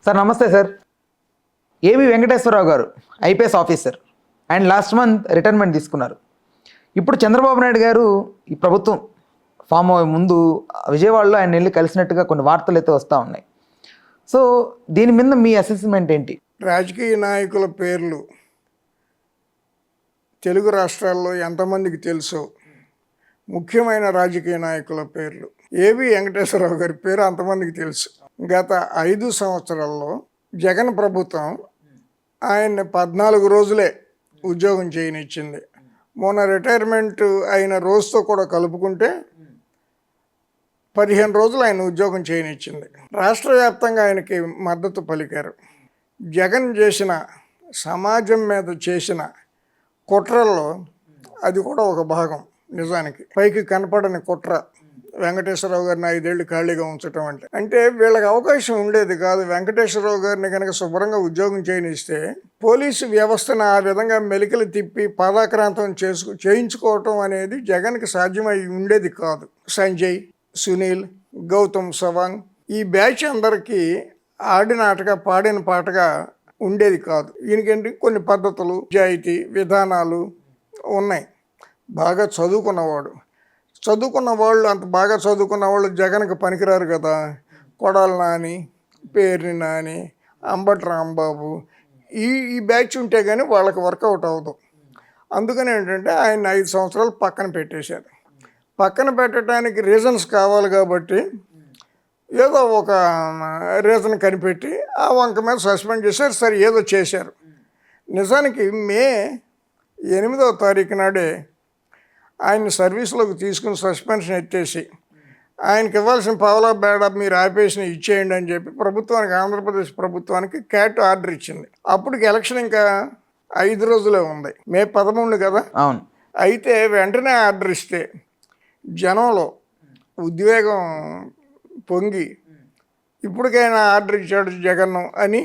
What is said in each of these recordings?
Sir నమస్తే sir. ఏవి వెంకటేశ్వరరావు గారు IPS officer and last month retirement తీసుకున్నారు. ఇప్పుడు చంద్రబాబు నాయుడు గారు ఈ ప్రభుత్వం ఫామ్ అయ్యే ముందు విజయవాడలో ఆయన వెళ్ళి కలిసినట్టుగా కొన్ని వార్తలు అయితే వస్తూ ఉన్నాయి. సో దీని మీద మీ అసెస్మెంట్ ఏంటి? రాజకీయ నాయకుల పేర్లు తెలుగు రాష్ట్రాల్లో ఎంతమందికి తెలుసో, ముఖ్యమైన రాజకీయ నాయకుల పేర్లు ఏవి వెంకటేశ్వరరావు గారి పేరు అంతమందికి తెలుసు. గత 5 సంవత్సరాల్లో జగన్ ప్రభుత్వం ఆయన్ని 14 రోజులే ఉద్యోగం చేయనిచ్చింది. మొన్న రిటైర్మెంట్ అయిన రోజుతో కూడా కలుపుకుంటే 15 రోజులు ఆయన ఉద్యోగం చేయనిచ్చింది. రాష్ట్ర వ్యాప్తంగా ఆయనకి మద్దతు పలికారు. జగన్ చేసిన సమాజం మీద చేసిన కుట్రల్లో అది కూడా ఒక భాగం. నిజానికి పైకి కనపడని కుట్ర వెంకటేశ్వరరావు గారిని 5 ఏళ్ళు ఖాళీగా ఉంచడం అంటే వీళ్ళకి అవకాశం ఉండేది కాదు. వెంకటేశ్వరరావు గారిని కనుక శుభ్రంగా ఉద్యోగం చేయనిస్తే పోలీసు వ్యవస్థను ఆ విధంగా మెలికలు తిప్పి పాదాక్రాంతం చేయించుకోవటం అనేది జగన్కి సాధ్యమై ఉండేది కాదు. సంజయ్, సునీల్, గౌతమ్ సవాంగ్ ఈ బ్యాచ్ అందరికీ ఆడిన ఆటగా పాడిన పాటగా ఉండేది కాదు. ఈయనకేంటి కొన్ని పద్ధతులు, నిజాయితీ విధానాలు ఉన్నాయి. బాగా చదువుకున్న వాళ్ళు అంత బాగా చదువుకున్న వాళ్ళు జగన్కి పనికిరారు కదా. కొడాలి నాని, పేర్ని నాని, అంబటి రాంబాబు ఈ బ్యాచ్ ఉంటే కానీ వాళ్ళకి వర్కౌట్ అవ్వదు. అందుకని ఏంటంటే ఆయన 5 సంవత్సరాలు పక్కన పెట్టేశారు. పక్కన పెట్టడానికి రీజన్స్ కావాలి కాబట్టి ఏదో ఒక రీజన్ కనిపెట్టి ఆ వంక మీద సస్పెండ్ చేశారు. సరే ఏదో చేశారు. నిజానికి మే 8వ తారీఖు నాడే ఆయన్ని సర్వీస్లోకి తీసుకుని సస్పెన్షన్ ఎత్తేసి ఆయనకి ఇవ్వాల్సిన పావలా బేడ మీరు ఆపేసిన ఇచ్చేయండి అని చెప్పి ప్రభుత్వానికి, ఆంధ్రప్రదేశ్ ప్రభుత్వానికి క్యాట్ ఆర్డర్ ఇచ్చింది. అప్పటికి ఎలక్షన్ ఇంకా 5 రోజులే ఉంది. మే 13 కదా. అవును. అయితే వెంటనే ఆర్డర్ ఇస్తే జనంలో ఉద్వేగం పొంగి ఇప్పటికైనా ఆర్డర్ ఇచ్చాడు జగన్ అని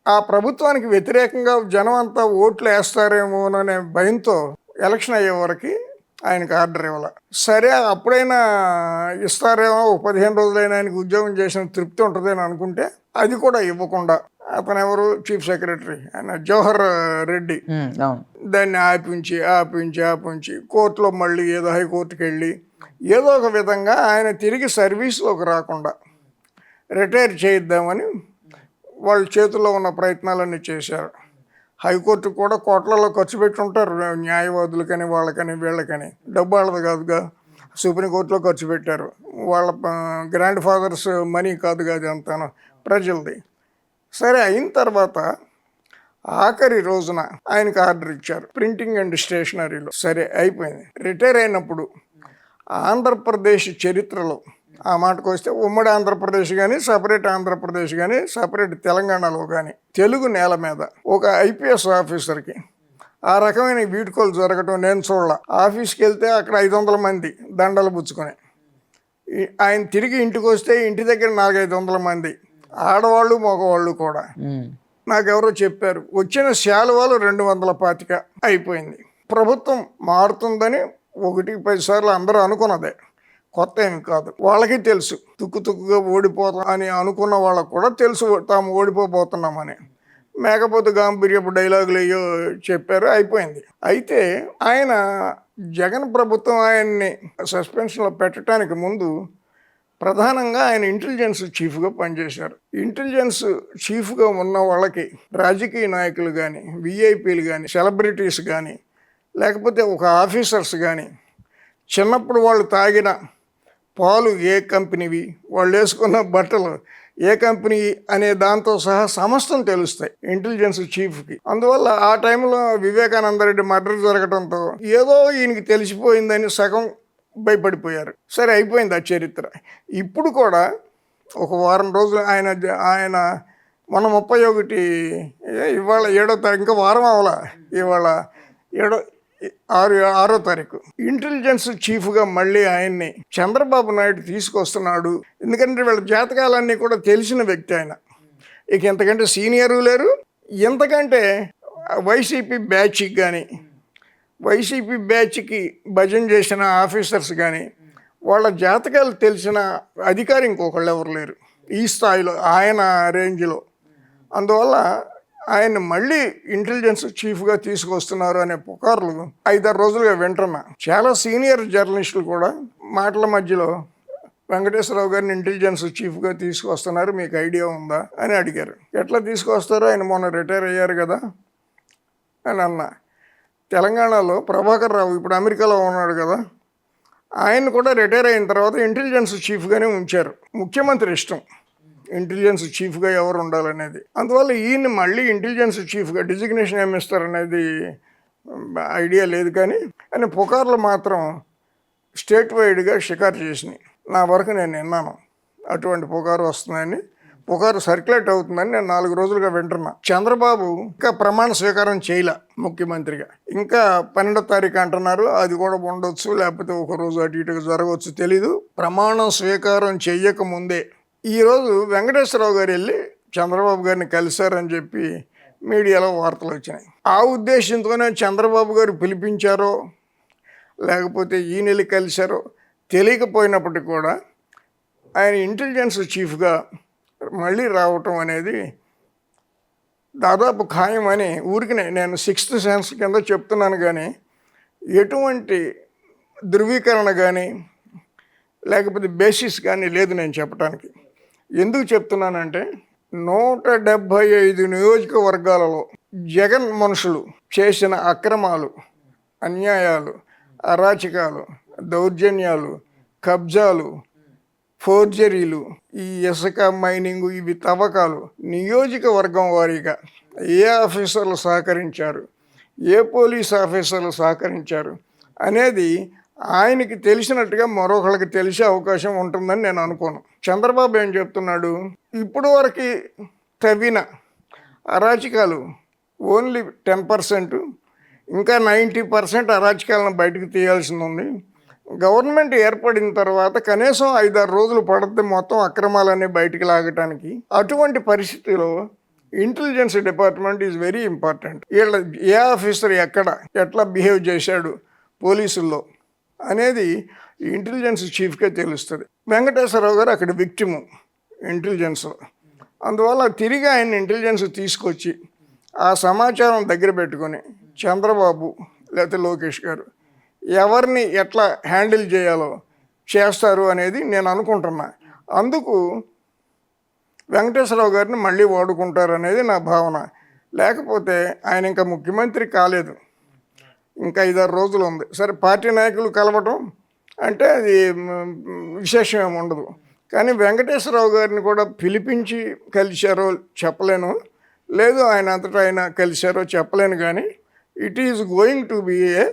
ఆ ప్రభుత్వానికి వ్యతిరేకంగా జనం అంతా ఓట్లు వేస్తారేమోననే భయంతో ఎలక్షన్ అయ్యే వరకు ఆయనకు ఆర్డర్ ఇవ్వాలి. సరే అప్పుడైనా ఇస్తారేమో, 15 రోజులైనా ఆయనకు ఉద్యోగం చేసిన తృప్తి ఉంటుందని అనుకుంటే అది కూడా ఇవ్వకుండా అతను ఎవరు, చీఫ్ సెక్రటరీ ఆయన జవహర్ రెడ్డి, దాన్ని ఆపించి కోర్టులో మళ్ళీ ఏదో హైకోర్టుకి వెళ్ళి ఏదో ఒక విధంగా ఆయన తిరిగి సర్వీస్లోకి రాకుండా రిటైర్ చేయిద్దామని వాళ్ళ చేతుల్లో ఉన్న ప్రయత్నాలన్నీ చేశారు. హైకోర్టు కూడా కోట్లలో ఖర్చు పెట్టి ఉంటారు న్యాయవాదులకని, వాళ్ళకని, వీళ్ళకని. డబ్బు వాళ్ళది కాదుగా. సుప్రీంకోర్టులో ఖర్చు పెట్టారు. వాళ్ళ గ్రాండ్ ఫాదర్స్ మనీ కాదు కాదు అంతాను, ప్రజలది. సరే అయిన తర్వాత ఆఖరి రోజున ఆయనకు ఆర్డర్ ఇచ్చారు ప్రింటింగ్ అండ్ స్టేషనరీలో. సరే అయిపోయింది. రిటైర్ అయినప్పుడు ఆంధ్రప్రదేశ్ చరిత్రలో ఆ మాటకు వస్తే ఉమ్మడి ఆంధ్రప్రదేశ్ కానీ, సపరేట్ ఆంధ్రప్రదేశ్ కానీ, సపరేట్ తెలంగాణలో కానీ తెలుగు నేల మీద ఒక ఐపీఎస్ ఆఫీసర్కి ఆ రకమైన వీడ్కోలు జరగటం నేను చూడాల. ఆఫీస్కి వెళ్తే అక్కడ 500 మంది దండలు పుచ్చుకొని, ఆయన తిరిగి ఇంటికి వస్తే ఇంటి దగ్గర 400-500 మంది ఆడవాళ్ళు మగవాళ్ళు కూడా. నాకెవరో చెప్పారు వచ్చిన శాలువాలు 225 అయిపోయింది. ప్రభుత్వం మారుతుందని 1-10 సార్లు అందరూ అనుకున్నదే, కొత్త ఏమి కాదు. వాళ్ళకి తెలుసు తుక్కుగా ఓడిపోతాం అని అనుకున్న వాళ్ళకు కూడా తెలుసు తాము ఓడిపోతున్నామని. మేకపోతే గాంభీర్యపు డైలాగులు అయ్యో చెప్పారు, అయిపోయింది. అయితే ఆయన జగన్ ప్రభుత్వం ఆయన్ని సస్పెన్షన్లో పెట్టడానికి ముందు ప్రధానంగా ఆయన ఇంటెలిజెన్స్ చీఫ్గా పనిచేశారు. ఇంటెలిజెన్స్ చీఫ్గా ఉన్న వాళ్ళకి రాజకీయ నాయకులు కానీ, విఐపీలు కానీ, సెలబ్రిటీస్ కానీ, లేకపోతే ఒక ఆఫీసర్స్ కానీ చిన్నప్పుడు వాళ్ళు తాగిన పాలు ఏ కంపెనీవి, వాళ్ళు వేసుకున్న బట్టలు ఏ కంపెనీ అనే దాంతో సహా సమస్తం తెలుస్తాయి ఇంటెలిజెన్స్ చీఫ్కి. అందువల్ల ఆ టైంలో వివేకానంద రెడ్డి మర్డర్ జరగడంతో ఏదో ఈయనకి తెలిసిపోయిందని సగం భయపడిపోయారు. సరే అయిపోయింది ఆ చరిత్ర. ఇప్పుడు కూడా ఒక వారం రోజులు ఆయన మన 31 ఇవాళ 7వ తారీఖు, ఇంకా వారం అవలా, ఇవాళ 6వ తారీఖు ఇంటెలిజెన్స్ చీఫ్గా మళ్ళీ ఆయన్ని చంద్రబాబు నాయుడు తీసుకొస్తున్నాడు. ఎందుకంటే వీళ్ళ జాతకాలన్నీ కూడా తెలిసిన వ్యక్తి ఆయన. ఇక ఎంతకంటే సీనియరు లేరు. ఎంతకంటే వైసీపీ బ్యాచ్కి కానీ, వైసీపీ బ్యాచ్కి భజన చేసిన ఆఫీసర్స్ కానీ వాళ్ళ జాతకాలు తెలిసిన అధికారి ఇంకొకళ్ళు ఎవరు లేరు ఈ స్థాయిలో, ఆయన రేంజ్లో. అందువల్ల ఆయన మళ్ళీ ఇంటెలిజెన్స్ చీఫ్గా తీసుకొస్తున్నారు అనే పుకార్లు 5-6 రోజులుగా వింటున్నా. చాలా సీనియర్ జర్నలిస్టులు కూడా మాటల మధ్యలో వెంకటేశ్వరరావు గారిని ఇంటెలిజెన్స్ చీఫ్గా తీసుకొస్తున్నారు, మీకు ఐడియా ఉందా అని అడిగారు. ఎట్లా తీసుకొస్తారో, ఆయన మొన్న రిటైర్ అయ్యారు కదా అని అన్నా. తెలంగాణలో ప్రభాకర్ రావు ఇప్పుడు అమెరికాలో ఉన్నాడు కదా, ఆయన కూడా రిటైర్ అయిన తర్వాత ఇంటెలిజెన్స్ చీఫ్గానే ఉంచారు. ముఖ్యమంత్రి ఇష్టం ఇంటెలిజెన్స్ చీఫ్గా ఎవరు ఉండాలనేది. అందువల్ల ఈయన మళ్ళీ ఇంటెలిజెన్స్ చీఫ్గా డిజిగ్నేషన్ ఏమి ఇస్తారనేది ఐడియా లేదు. కానీ ఆయన పుకార్లు మాత్రం స్టేట్ వైడ్గా షికారు చేసినాయి. నా వరకు నేను విన్నాను అటువంటి పుకారు వస్తుందని, పుకారు సర్క్యులేట్ అవుతుందని నేను 4 రోజులుగా వింటున్నా. చంద్రబాబు ఇంకా ప్రమాణ స్వీకారం చేయలే ముఖ్యమంత్రిగా, ఇంకా 12వ తారీఖు అంటున్నారు. అది కూడా ఉండొచ్చు, లేకపోతే ఒక రోజు అటు ఇటుగా జరగవచ్చు, తెలీదు. ప్రమాణ స్వీకారం చెయ్యకముందే ఈరోజు వెంకటేశ్వరరావు గారు వెళ్ళి చంద్రబాబు గారిని కలిశారని చెప్పి మీడియాలో వార్తలు వచ్చినాయి. ఆ ఉద్దేశంతోనే చంద్రబాబు గారు పిలిపించారో లేకపోతే ఈయన వెళ్ళి కలిశారో తెలియకపోయినప్పటికీ కూడా ఆయన ఇంటెలిజెన్స్ చీఫ్గా మళ్ళీ రావటం అనేది దాదాపు ఖాయమని ఊరికినే నేను 6th సెన్స్ కింద చెప్తున్నాను. కానీ ఎటువంటి ధృవీకరణ కానీ లేకపోతే బేసిస్ కానీ లేదు నేను చెప్పడానికి. ఎందుకు చెప్తున్నానంటే 175 నియోజకవర్గాలలో జగన్ మనుషులు చేసిన అక్రమాలు, అన్యాయాలు, అరాచకాలు, దౌర్జన్యాలు, కబ్జాలు, ఫోర్జరీలు, ఈ ఇసుక మైనింగ్, ఇవి తవ్వకాలు నియోజకవర్గం వారీగా ఏ ఆఫీసర్లు సహకరించారు, ఏ పోలీస్ ఆఫీసర్లు సహకరించారు అనేది ఆయనకి తెలిసినట్టుగా మరొకళ్ళకి తెలిసే అవకాశం ఉంటుందని నేను అనుకోను. చంద్రబాబు ఏం చెప్తున్నాడు, ఇప్పుడు వరకు తవ్విన అరాచకాలు ఓన్లీ 10%, ఇంకా 90% అరాచకాలను బయటకు తీయాల్సింది ఉంది. గవర్నమెంట్ ఏర్పడిన తర్వాత కనీసం 5-6 రోజులు పడుతుంది మొత్తం అక్రమాలన్నీ బయటికి లాగటానికి. అటువంటి పరిస్థితిలో intelligence department is very important. వీళ్ళ ఏ ఆఫీసర్ ఎట్లా బిహేవ్ చేశాడు పోలీసుల్లో అనేది ఇంటెలిజెన్స్ చీఫ్కే తెలుస్తుంది. వెంకటేశ్వరరావు గారు అక్కడ విక్టిము ఇంటెలిజెన్స్లో. అందువల్ల తిరిగి ఆయన ఇంటెలిజెన్స్ తీసుకొచ్చి ఆ సమాచారం దగ్గర పెట్టుకొని చంద్రబాబు లేకపోతే లోకేష్ గారు ఎవరిని ఎట్లా హ్యాండిల్ చేయాలో చేస్తారు అనేది నేను అనుకుంటున్నా. అందుకు వెంకటేశ్వరరావు గారిని మళ్ళీ వాడుకుంటారు అనేది నా భావన. లేకపోతే ఆయన ఇంకా ముఖ్యమంత్రి కాలేదు, ఇంకా 5-6 రోజులు ఉంది. సరే, పార్టీ నాయకులు కలవటం అంటే అది విశేషం ఏమి ఉండదు. కానీ వెంకటేశ్వరరావు గారిని కూడా పిలిపించి కలిశారో చెప్పలేను, లేదు ఆయన అంతటా ఆయన కలిశారో చెప్పలేను. కానీ it is going to be a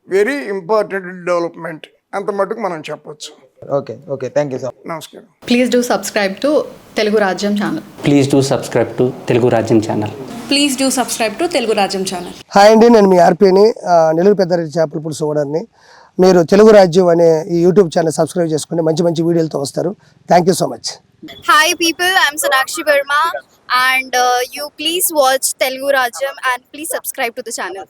very important development, అంత మటుకు మనం చెప్పొచ్చు. Okay thank you sir. నమస్కారం. Please do subscribe to Telugu Rajyam channel. Please do subscribe to Telugu Rajyam channel. Please do subscribe to Telugu Rajyam channel. Hi అండి, నేను మీ ఆర్పీని, నెల్లూరు పెద్దారెడ్డి చేపల పులుసు ఓనర్ని. మీరు తెలుగు రాజ్యం అనే ఈ యూట్యూబ్ ఛానల్ సబ్స్క్రైబ్ చేసుకుని మంచి మంచి వీడియోలతో వస్తారు. Thank you so much. Hi people, I'm Sonakshi Verma and you please watch Telugu Rajyam and please subscribe to the channel.